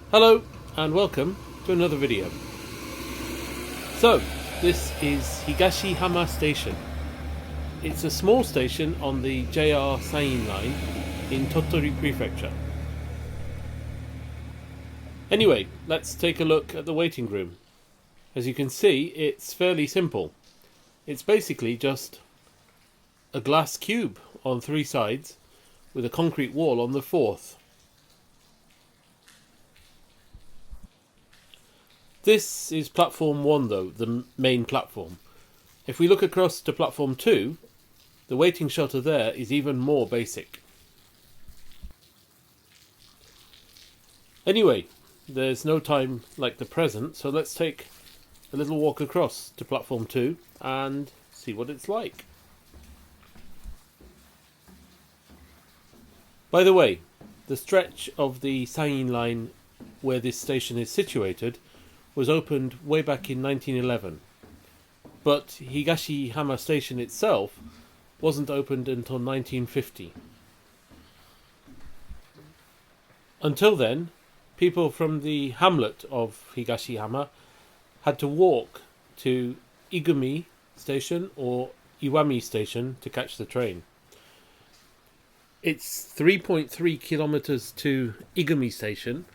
Hello and welcome to another video. So, this is Higashihama Station. It's a small station on the JR Sain line in Tottori Prefecture. Anyway, let's take a look at the waiting room. As you can see, it's fairly simple. It's basically just a glass cube on three sides with a concrete wall on the fourth. This is platform 1 though, the main platform. If we look across to platform 2, the waiting shelter there is even more basic. Anyway, there's no time like the present, so let's take a little walk across to platform 2 and see what it's like. By the way, the stretch of the Sain line where this station is situated was opened way back in 1911, but Higashihama Station itself wasn't opened until 1950. Until then, people from the hamlet of Higashihama had to walk to Igumi Station or Iwami Station to catch the train. It's 3.3 kilometers to Igumi Station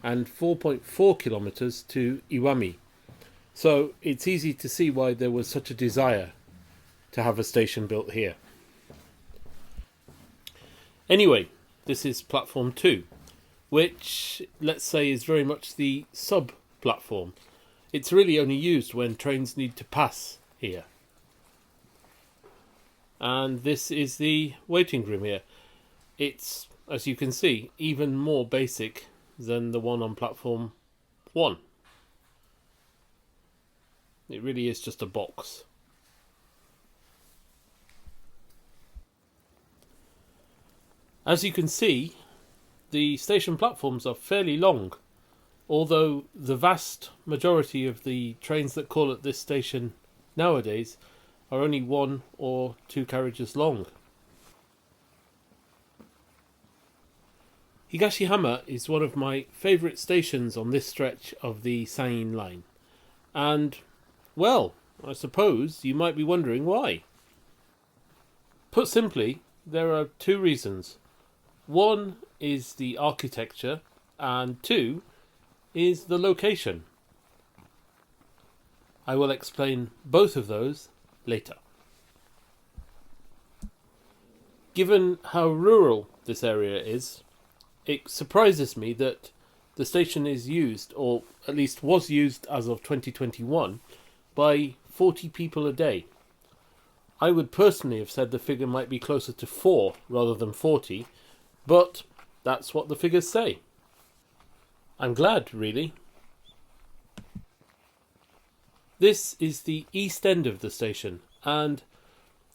and 4.4 kilometers to Iwami. So it's easy to see why there was such a desire to have a station built here. Anyway, this is platform 2, which let's say is very much the sub-platform. It's really only used when trains need to pass here. And this is the waiting room here. It's, as you can see, even more basic than the one on platform 1. It really is just a box. As you can see, the station platforms are fairly long, although the vast majority of the trains that call at this station nowadays are only 1 or 2 carriages long. Higashihama is one of my favourite stations on this stretch of the Sain line. And, well, I suppose you might be wondering why. Put simply, there are 2 reasons. 1 is the architecture, and 2 is the location. I will explain both of those later. Given how rural this area is, it surprises me that the station is used, or at least was used as of 2021, by 40 people a day. I would personally have said the figure might be closer to 4 rather than 40, but that's what the figures say. I'm glad, really. This is the east end of the station, and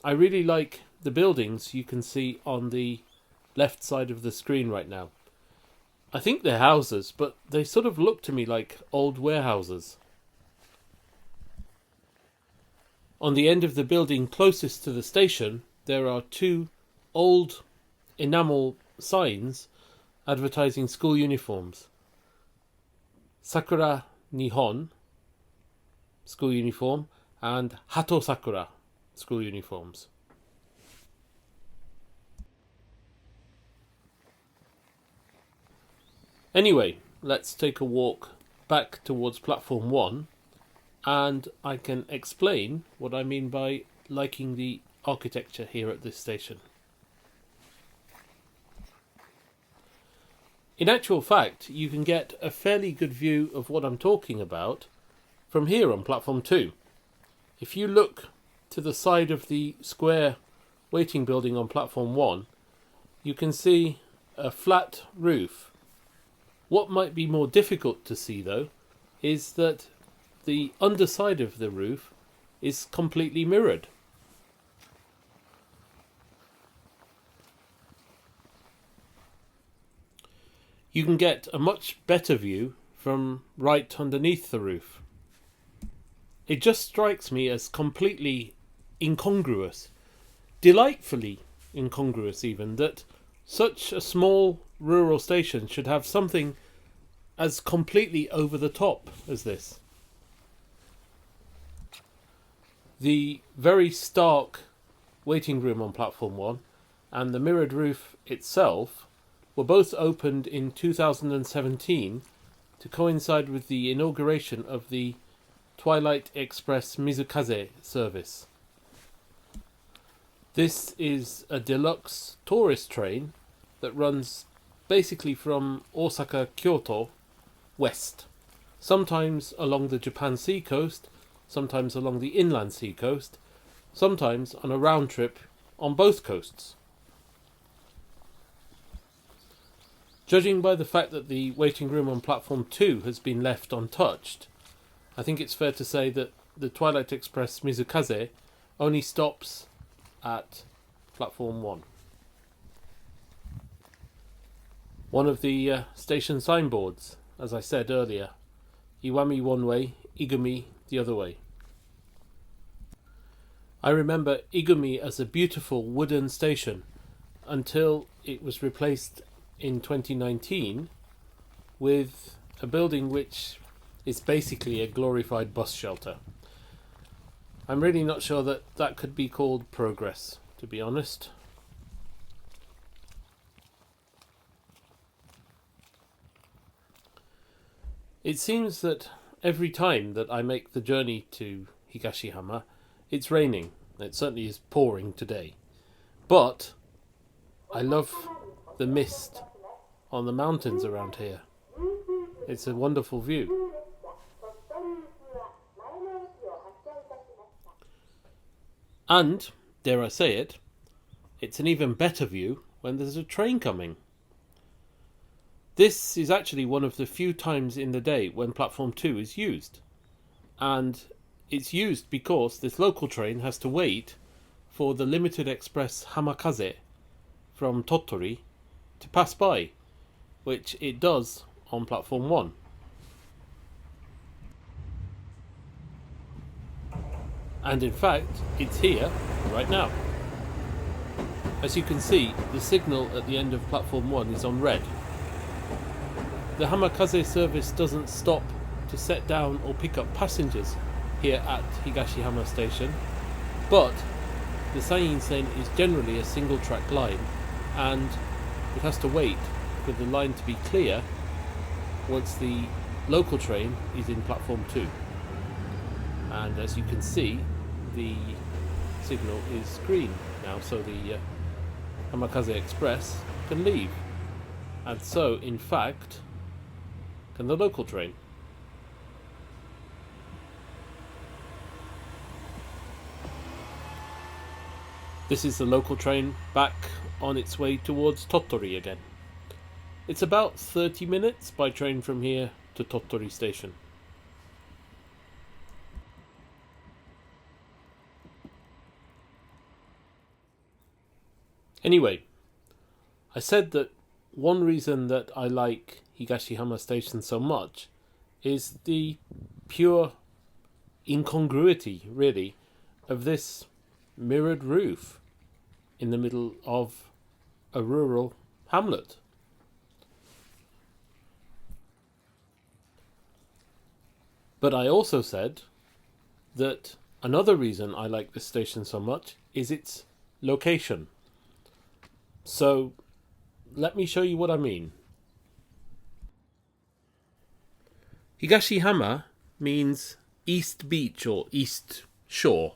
I really like the buildings you can see on the left side of the screen right now. I think they're houses, but they sort of look to me like old warehouses. On the end of the building closest to the station, there are 2 old enamel signs advertising school uniforms. Sakura Nihon school uniform and Hato Sakura school uniforms. Anyway, let's take a walk back towards platform 1 and I can explain what I mean by liking the architecture here at this station. In actual fact, you can get a fairly good view of what I'm talking about from here on platform 2. If you look to the side of the square waiting building on platform 1, you can see a flat roof. What might be more difficult to see, though, is that the underside of the roof is completely mirrored. You can get a much better view from right underneath the roof. It just strikes me as completely incongruous, delightfully incongruous even, that such a small rural station should have something as completely over the top as this. The very stark waiting room on platform 1 and the mirrored roof itself were both opened in 2017 to coincide with the inauguration of the Twilight Express Mizukaze service. This is a deluxe tourist train that runs basically from Osaka, Kyoto, west. Sometimes along the Japan Sea coast, sometimes along the inland sea coast, sometimes on a round trip on both coasts. Judging by the fact that the waiting room on platform 2 has been left untouched, I think it's fair to say that the Twilight Express Mizukaze only stops at platform 1. One of the station signboards, as I said earlier, Iwami one way, Igumi the other way. I remember Igumi as a beautiful wooden station until it was replaced in 2019 with a building which is basically a glorified bus shelter. I'm really not sure that that could be called progress, to be honest. It seems that every time that I make the journey to Higashihama, it's raining. It certainly is pouring today. But I love the mist on the mountains around here. It's a wonderful view. And, dare I say it, it's an even better view when there's a train coming. This is actually one of the few times in the day when platform 2 is used. And it's used because this local train has to wait for the limited express Hamakaze from Tottori to pass by, which it does on platform 1. And in fact, it's here right now. As you can see, the signal at the end of platform 1 is on red. The Hamakaze service doesn't stop to set down or pick up passengers here at Higashihama Station, but the Sain-sen is generally a single track line and it has to wait for the line to be clear once the local train is in platform 2. And as you can see, the signal is green now, so the Hamakaze Express can leave. And so, in fact, can the local train. This is the local train back on its way towards Tottori again. It's about 30 minutes by train from here to Tottori Station. Anyway, I said that one reason that I like Higashihama Station so much is the pure incongruity, really, of this mirrored roof in the middle of a rural hamlet. But I also said that another reason I like this station so much is its location. So let me show you what I mean. Higashihama means East Beach or East Shore,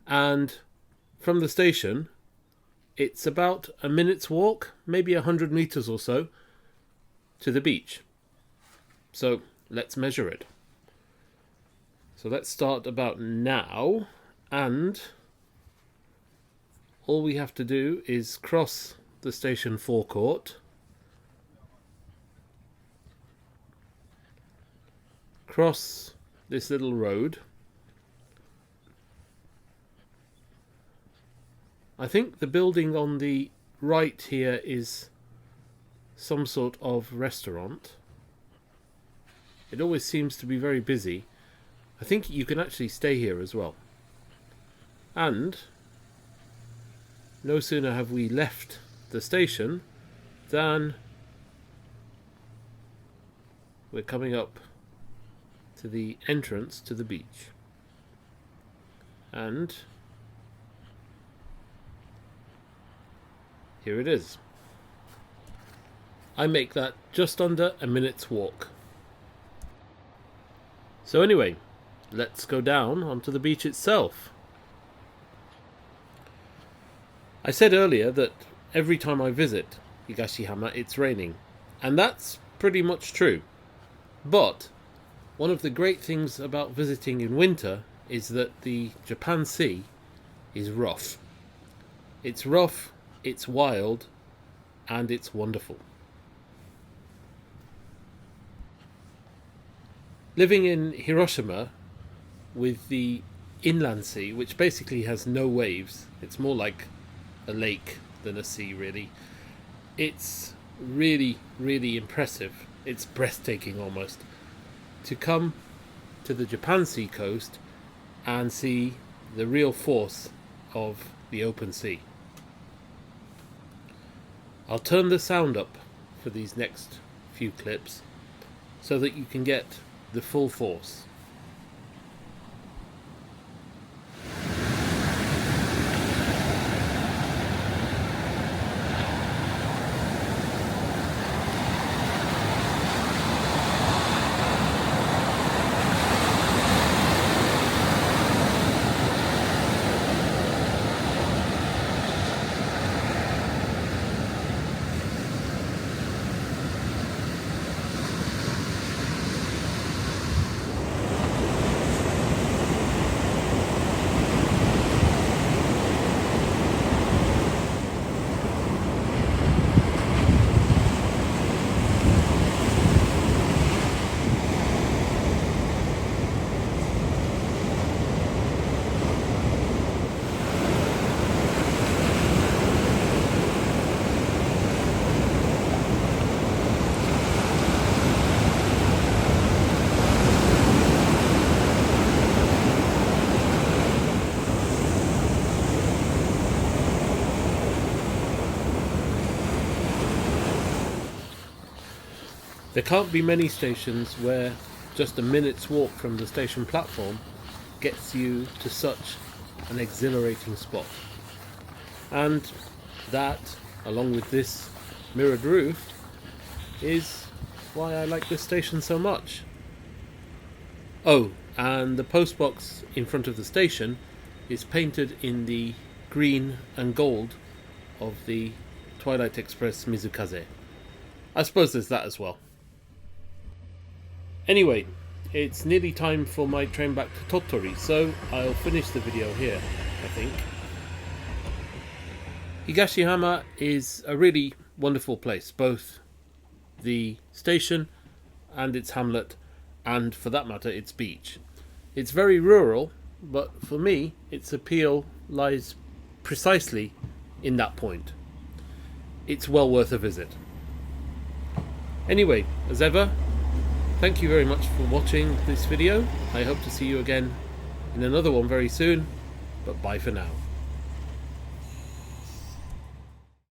and from the station it's about a minute's walk, maybe 100 meters or so, to the beach. So let's measure it. So let's start about now, and all we have to do is cross the station forecourt, cross this little road. I think the building on the right here is some sort of restaurant. It always seems to be very busy. I think you can actually stay here as well. And no sooner have we left the station than we're coming up to the entrance to the beach. And here it is. I make that just under a minute's walk. So anyway, let's go down onto the beach itself. I said earlier that every time I visit Higashihama it's raining, and that's pretty much true. But one of the great things about visiting in winter is that the Japan Sea is rough. It's rough, it's wild, and it's wonderful. Living in Hiroshima with the inland sea, which basically has no waves, it's more like a lake than a sea really. It's really, really impressive. It's breathtaking almost to come to the Japan Sea coast and see the real force of the open sea. I'll turn the sound up for these next few clips so that you can get the full force. There can't be many stations where just a minute's walk from the station platform gets you to such an exhilarating spot. And that, along with this mirrored roof, is why I like this station so much. Oh, and the postbox in front of the station is painted in the green and gold of the Twilight Express Mizukaze. I suppose there's that as well. Anyway, it's nearly time for my train back to Tottori, so I'll finish the video here, I think. Higashihama is a really wonderful place, both the station and its hamlet, and for that matter its beach. It's very rural, but for me its appeal lies precisely in that point. It's well worth a visit. Anyway, as ever, thank you very much for watching this video. I hope to see you again in another one very soon, but bye for now.